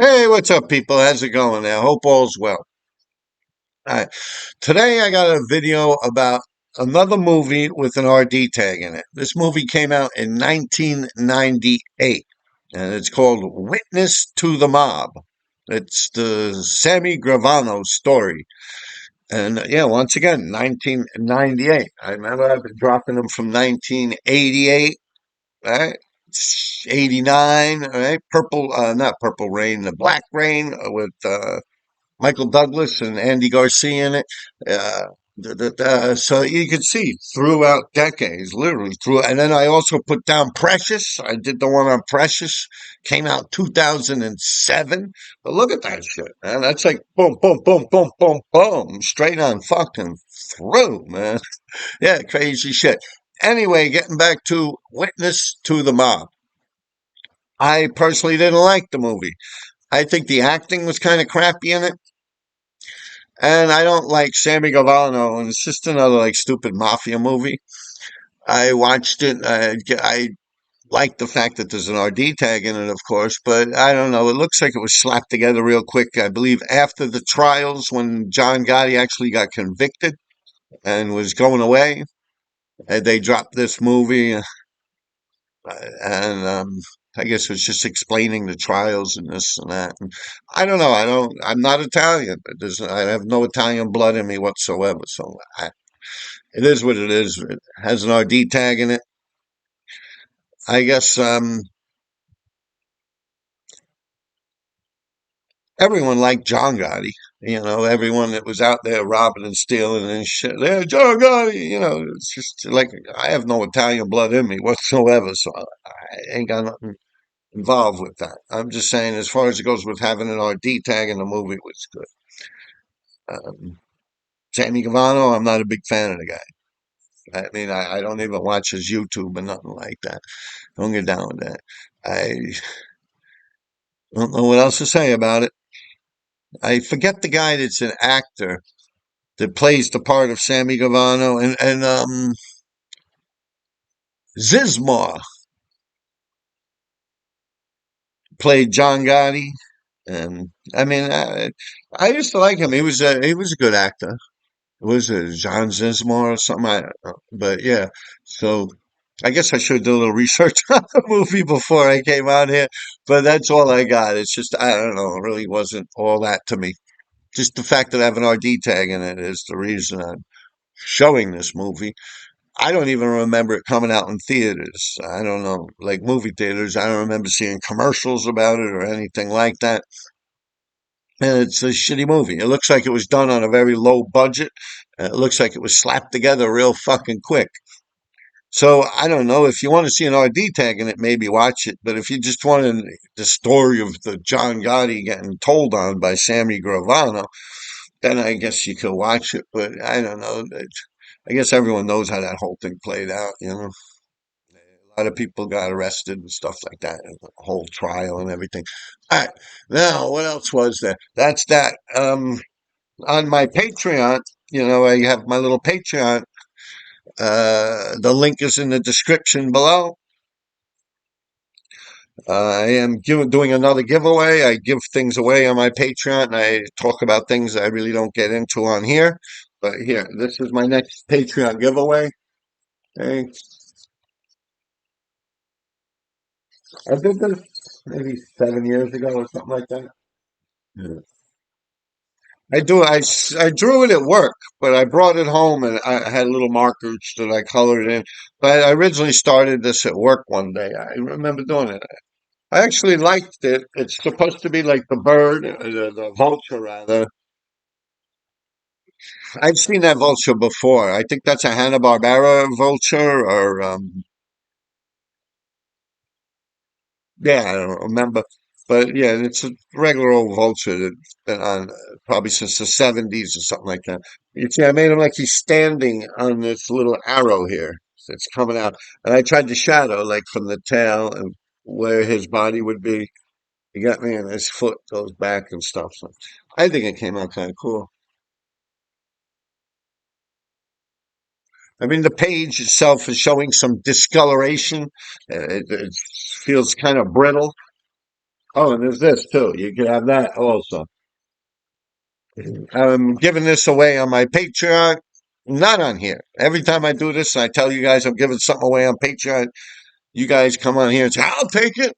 Hey, what's up, people? How's it going there? Hope all's well. All right. Today I got a video about another movie with an RD tag in it. This movie came out in 1998, and it's called Witness to the Mob. It's the Sammy Gravano story. And yeah, once again, 1998. I remember I've been dropping them from 1988, right? 89, right? Not Purple Rain, the Black Rain with Michael Douglas and Andy Garcia in it. Uh, so you could see throughout decades, literally through. And then I also put down Precious. I did the one on Precious. Came out 2007. But look at that shit, man. That's like boom, boom, boom, boom, boom, boom, straight on fucking through, man. Yeah, crazy shit. Anyway, getting back to Witness to the Mob. I personally didn't like the movie. I think the acting was kind of crappy in it. And I don't like Sammy Gravano, and it's just another like stupid mafia movie. I watched it. I like the fact that there's an RD tag in it, of course, but I don't know. It looks like it was slapped together real quick. I believe after the trials, when John Gotti actually got convicted and was going away, they dropped this movie, and I guess it was just explaining the trials and this and that. And I don't know. I'm not Italian. I have no Italian blood in me whatsoever. So it is what it is. It has an RD tag in it. I guess everyone liked John Gotti. Everyone that was out there robbing and stealing and shit. Yeah, John Gotti. It's just like I have no Italian blood in me whatsoever, so I ain't got nothing involved with that. I'm just saying, as far as it goes with having an RD tag in the movie, it was good. Sammy Gavano, I'm not a big fan of the guy. I mean, I don't even watch his YouTube or nothing like that. Don't get down with that. I don't know what else to say about it. I forget the guy that's an actor that plays the part of Sammy Gavano and Zizmar played John Gotti. And I mean, I used to like him. He was a good actor. Was it John Zizmar or something? I don't know. But yeah, so I guess I should do a little research on the movie before I came out here. But that's all I got. It's just I don't know. It really wasn't all that to me. Just the fact that I have an RD tag in it is the reason I'm showing this movie. I don't even remember it coming out in theaters. I don't know, like movie theaters. I don't remember seeing commercials about it or anything like that. And it's a shitty movie. It looks like it was done on a very low budget. It looks like it was slapped together real fucking quick. So I don't know if you want to see an RD tag in it, maybe watch it. But if you just want the story of the John Gotti getting told on by Sammy Gravano, then I guess you could watch it. But I don't know. I guess everyone knows how that whole thing played out. A lot of people got arrested and stuff like that, and the whole trial and everything. All right. Now, what else was there? That's that. On my Patreon, I have my little Patreon. The link is in the description below. I am doing another giveaway. I give things away on my Patreon, and I talk about things I really don't get into on here. But here, this is my next Patreon giveaway. Okay. I did this maybe 7 years ago or something like that. Yeah. I drew it at work, but I brought it home and I had little markers that I colored in. But I originally started this at work one day. I remember doing it. I actually liked it. It's supposed to be like the bird, the vulture rather. I've seen that vulture before. I think that's a Hanna-Barbera vulture or yeah, I don't remember. But yeah, it's a regular old vulture that's been on probably since the 70s or something like that. You see, I made him like he's standing on this little arrow here that's coming out. And I tried to shadow like from the tail and where his body would be. He got me and his foot goes back and stuff. So I think it came out kind of cool. I mean, the page itself is showing some discoloration. It feels kind of brittle. Oh, and there's this too. You can have that also. I'm giving this away on my Patreon, not on here. Every time I do this, I tell you guys I'm giving something away on Patreon. You guys come on here and say, I'll take it.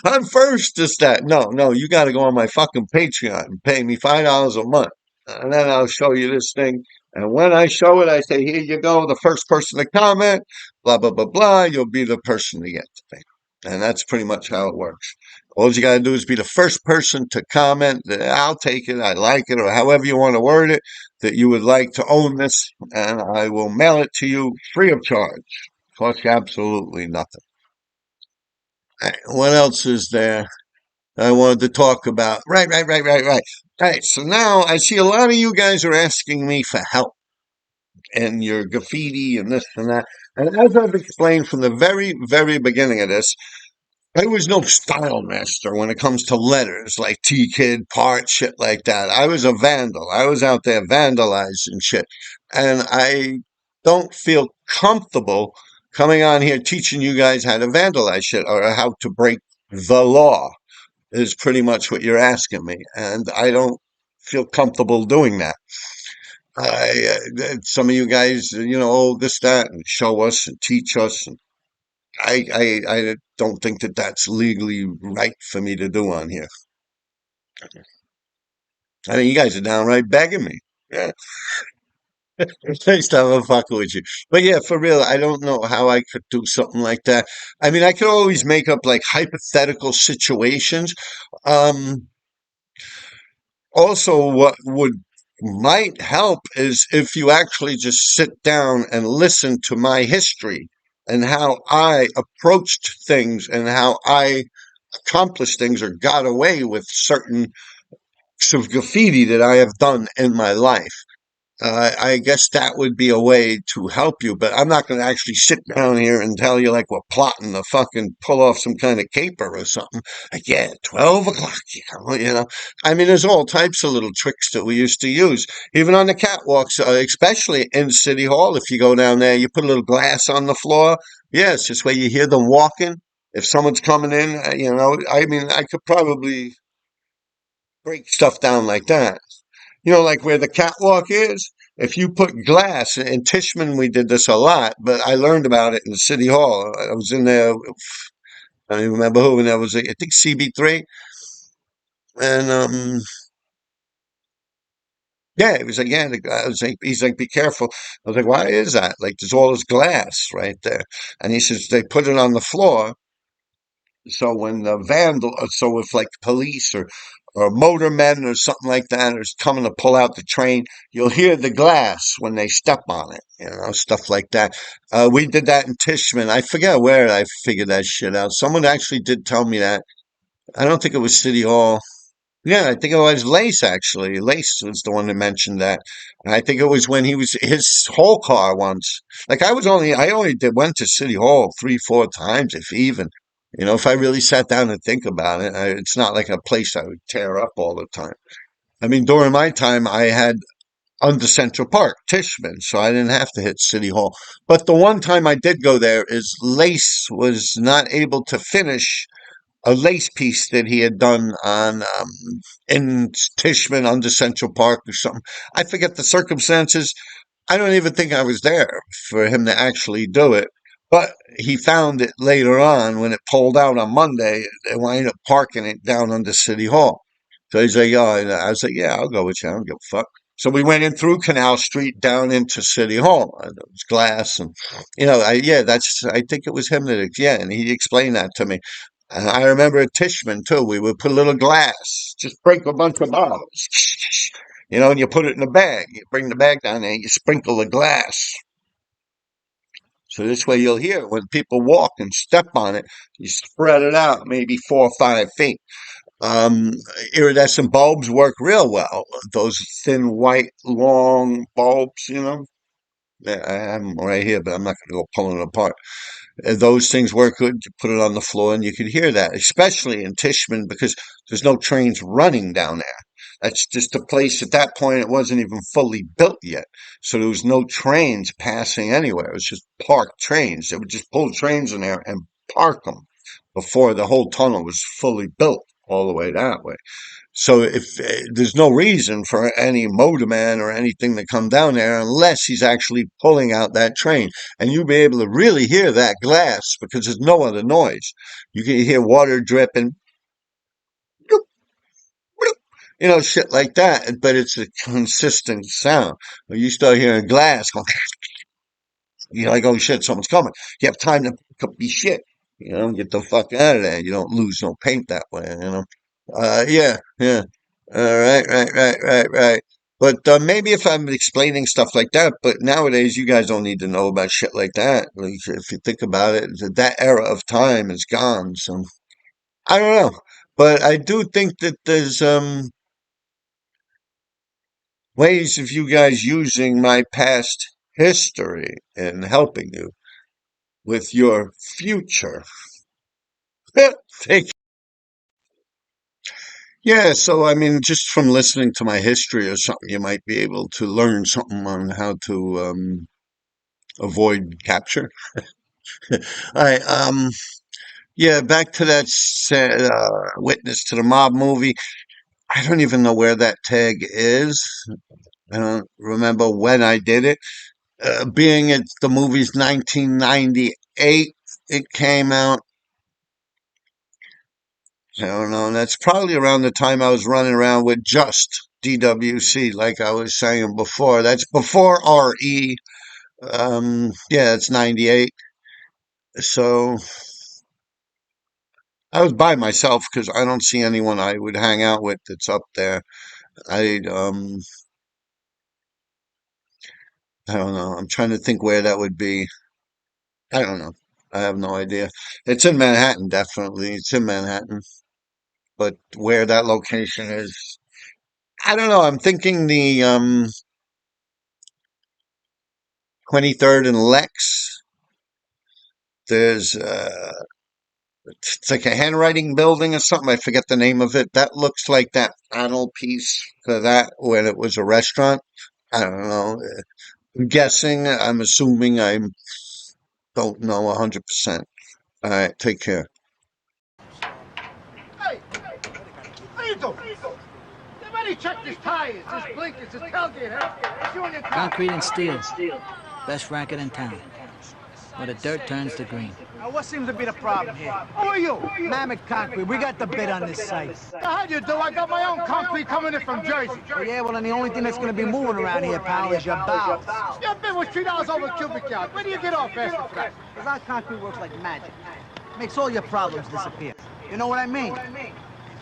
I'm first. This, that. No, no, you got to go on my fucking Patreon and pay me $5 a month. And then I'll show you this thing. And when I show it, I say, here you go. The first person to comment, blah, blah, blah, blah. You'll be the person to get the thing. And that's pretty much how it works. All you got to do is be the first person to comment that I'll take it, I like it, or however you want to word it, that you would like to own this, and I will mail it to you free of charge. Costs you absolutely nothing. What else is there I wanted to talk about? Right. All right, so now I see a lot of you guys are asking me for help and your graffiti and this and that. And as I've explained from the very, very beginning of this, I was no style master when it comes to letters like T Kid, part, shit like that. I was a vandal. I was out there vandalizing shit. And I don't feel comfortable coming on here teaching you guys how to vandalize shit or how to break the law, is pretty much what you're asking me. And I don't feel comfortable doing that. Some of you guys, oh, this, that, and show us and teach us. And I don't think that that's legally right for me to do on here. I mean, you guys are downright begging me. Yeah, nice to have a fucking with you. But yeah, for real, I don't know how I could do something like that. I mean, I could always make up like hypothetical situations. Um, Also, what would might help is if you actually just sit down and listen to my history and how I approached things and how I accomplished things or got away with certain sort of graffiti that I have done in my life. I guess that would be a way to help you, but I'm not going to actually sit down here and tell you like we're plotting to fucking pull off some kind of caper or something. Like, yeah, 12 o'clock, I mean, there's all types of little tricks that we used to use, even on the catwalks, especially in City Hall. If you go down there, you put a little glass on the floor. Yeah, it's just where you hear them walking. If someone's coming in, I mean, I could probably break stuff down like that. Like where the catwalk is, if you put glass, in Tishman we did this a lot, but I learned about it in City Hall. I was in there, I don't even remember who, and that was, I think, CB3. And, yeah, it was like, yeah, the guy was like, he's like, be careful. I was like, why is that? Like, there's all this glass right there. And he says, they put it on the floor. So when the vandal, so if like police or motormen or something like that is coming to pull out the train, you'll hear the glass when they step on it, stuff like that. We did that in Tishman. I forget where I figured that shit out. Someone actually did tell me that. I don't think it was City Hall. Yeah, I think it was Lace actually. Lace was the one that mentioned that. And I think it was when he was his whole car once. Like I only went to City Hall 3, 4 times, if even. If I really sat down and think about it, it's not like a place I would tear up all the time. I mean, during my time, I had under Central Park, Tishman, so I didn't have to hit City Hall. But the one time I did go there is Lace was not able to finish a lace piece that he had done on in Tishman under Central Park or something. I forget the circumstances. I don't even think I was there for him to actually do it. But he found it later on when it pulled out on Monday. They wound up parking it down under City Hall. So he's like, "Oh," and I was like, "Yeah, I'll go with you. I don't give a fuck." So we went in through Canal Street down into City Hall. And it was glass, and I think it was him that, yeah, and he explained that to me. And I remember at Tishman too. We would put a little glass, just break a bunch of bottles, and you put it in a bag. You bring the bag down there, and you sprinkle the glass. So this way you'll hear when people walk and step on it, you spread it out maybe 4 or 5 feet. Um, Iridescent bulbs work real well. Those thin, white, long bulbs. Yeah, I have them right here, but I'm not going to go pulling it apart. Those things work good. You put it on the floor and you could hear that, especially in Tishman because there's no trains running down there. That's just a place at that point. It wasn't even fully built yet. So there was no trains passing anywhere. It was just parked trains. They would just pull trains in there and park them. before the whole tunnel was fully built all the way that way. So if there's no reason for any motorman or anything to come down there unless he's actually pulling out that train, and you'll be able to really hear that glass because there's no other noise. You can hear water dripping, shit like that, but it's a consistent sound. When you start hearing glass going, you're like, oh shit, someone's coming. You have time to pick up your shit, get the fuck out of there. You don't lose no paint that way. Yeah, yeah. Right. But maybe if I'm explaining stuff like that, but nowadays you guys don't need to know about shit like that. Like, if you think about it, that era of time is gone. So I don't know, but I do think that there's ways of you guys using my past history and helping you with your future. Take Yeah, so I mean, just from listening to my history or something, you might be able to learn something on how to avoid capture. All right, yeah, back to that Witness to the Mob movie. I don't even know where that tag is. I don't remember when I did it. Being it's the movie's 1998, it came out. I don't know. And that's probably around the time I was running around with just DWC, like I was saying before. That's before RE. Yeah, it's 98. So I was by myself because I don't see anyone I would hang out with that's up there. I, um, I don't know. I'm trying to think where that would be. I don't know. I have no idea. It's in Manhattan, definitely. It's in Manhattan. But where that location is, I don't know. I'm thinking the 23rd and Lex. There's it's like a handwriting building or something. I forget the name of it. That looks like that panel piece for that when it was a restaurant. I don't know. I'm guessing. I'm assuming. I don't know 100%. All right. Take care. Hey, how you doing? Somebody check his tires, his blinkers, his tailgate, huh? You and your car. Concrete and steel. Best racket in town. Where the dirt turns to green. Now, what seems to be the problem here? Who are you? Mammoth Concrete, we got the bid on this site. How do you do? I got my own concrete coming in from Jersey. Oh, yeah, well, then the only thing that's gonna be moving around here, pal, is your bowels. Your bid was $3 over a cubic yard. Where do you get off asking for that? Because our concrete works like magic. Makes all your problems disappear. You know what I mean?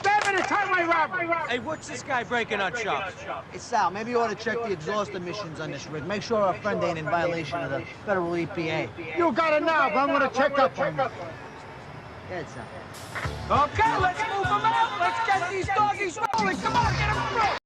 Damn it, it's highway robbery! Hey, what's this guy breaking on shops? Hey, Sal, maybe you ought to check the exhaust emissions on this rig. Make sure our friend ain't in violation of the federal EPA. You got it now, but I'm gonna check up on you. Yeah, Sal. Okay, let's move them out. Let's get these doggies rolling. Come on, get them through.